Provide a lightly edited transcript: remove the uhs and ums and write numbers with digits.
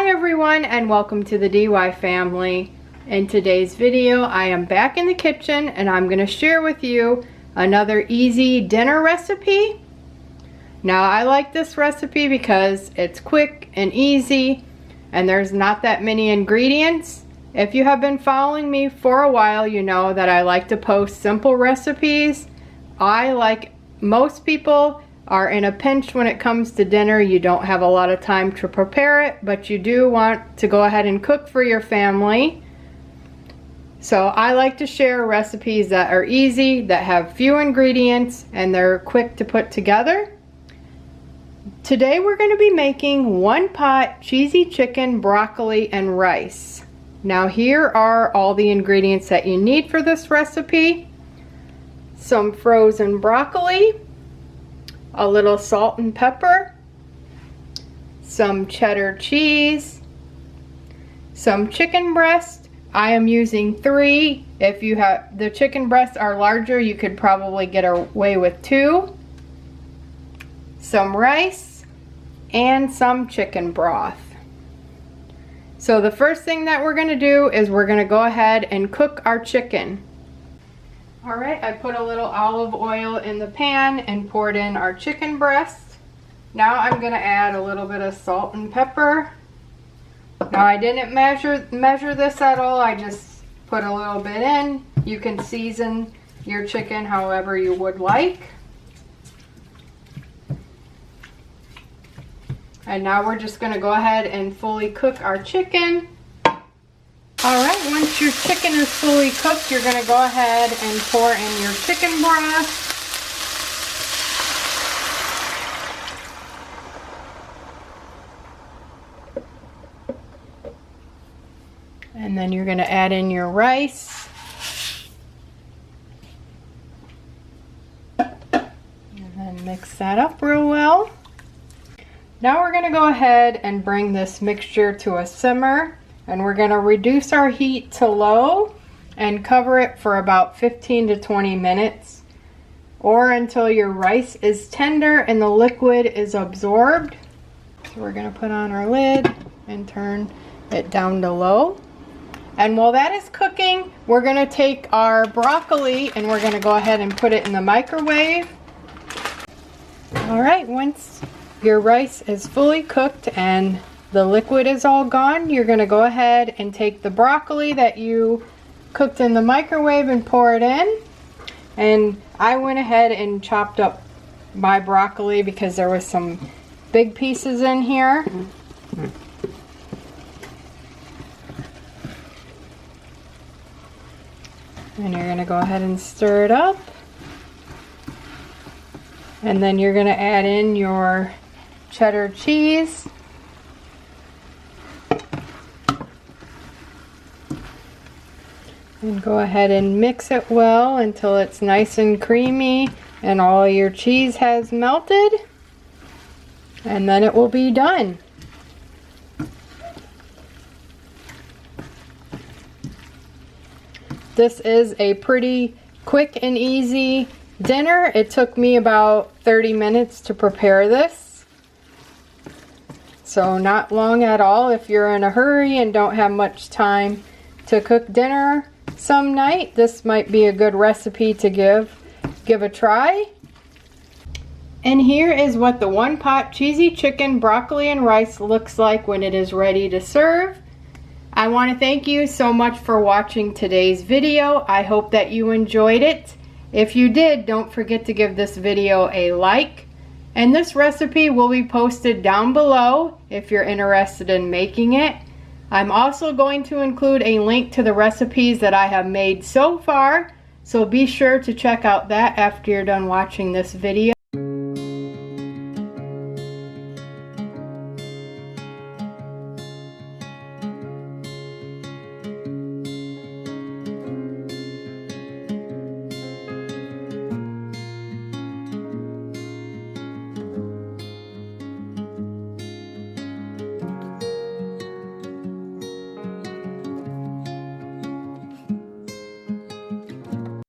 Hi everyone, and welcome to the DY family. In today's video, I am back in the kitchen and I'm going to share with you another easy dinner recipe. Now I like this recipe because it's quick and easy and there's not that many ingredients. If you have been following me for a while, you know that I like to post simple recipes. Like most people are in a pinch when it comes to dinner. You don't have a lot of time to prepare it, but you do want to go ahead and cook for your family. So I like to share recipes that are easy, that have few ingredients, and they're quick to put together. Today we're going to be making one pot cheesy chicken, broccoli, and rice. Now here are all the ingredients that you need for this recipe. Some frozen broccoli, a little salt and pepper, some cheddar cheese, some chicken breast. I am using 3. If you have the chicken breasts are larger, you could probably get away with 2. Some rice and some chicken broth. So the first thing that we're going to do is we're going to go ahead and cook our chicken. Alright, I put a little olive oil in the pan and poured in our chicken breast. Now I'm going to add a little bit of salt and pepper. Now I didn't measure this at all, I just put a little bit in. You can season your chicken however you would like. And now we're just going to go ahead and fully cook our chicken. Alright, once your chicken is fully cooked, you're going to go ahead and pour in your chicken broth. And then you're going to add in your rice. And then mix that up real well. Now we're going to go ahead and bring this mixture to a simmer. And we're going to reduce our heat to low and cover it for about 15 to 20 minutes or until your rice is tender and the liquid is absorbed. So we're going to put on our lid and turn it down to low. And while that is cooking, we're going to take our broccoli and we're going to go ahead and put it in the microwave. Alright, once your rice is fully cooked and the liquid is all gone, you're going to go ahead and take the broccoli that you cooked in the microwave and pour it in. And I went ahead and chopped up my broccoli because there was some big pieces in here. And you're going to go ahead and stir it up. And then you're going to add in your cheddar cheese. And go ahead and mix it well until it's nice and creamy and all your cheese has melted. And then it will be done. This is a pretty quick and easy dinner. It took me about 30 minutes to prepare this. So not long at all if you're in a hurry and don't have much time to cook dinner some night. This might be a good recipe to give a try. And here is what the one pot cheesy chicken, broccoli, and rice looks like when it is ready to serve. I want to thank you so much for watching today's video. I hope that you enjoyed it. If you did, don't forget to give this video a like. And this recipe will be posted down below if you're interested in making it. I'm also going to include a link to the recipes that I have made so far, so be sure to check out that after you're done watching this video.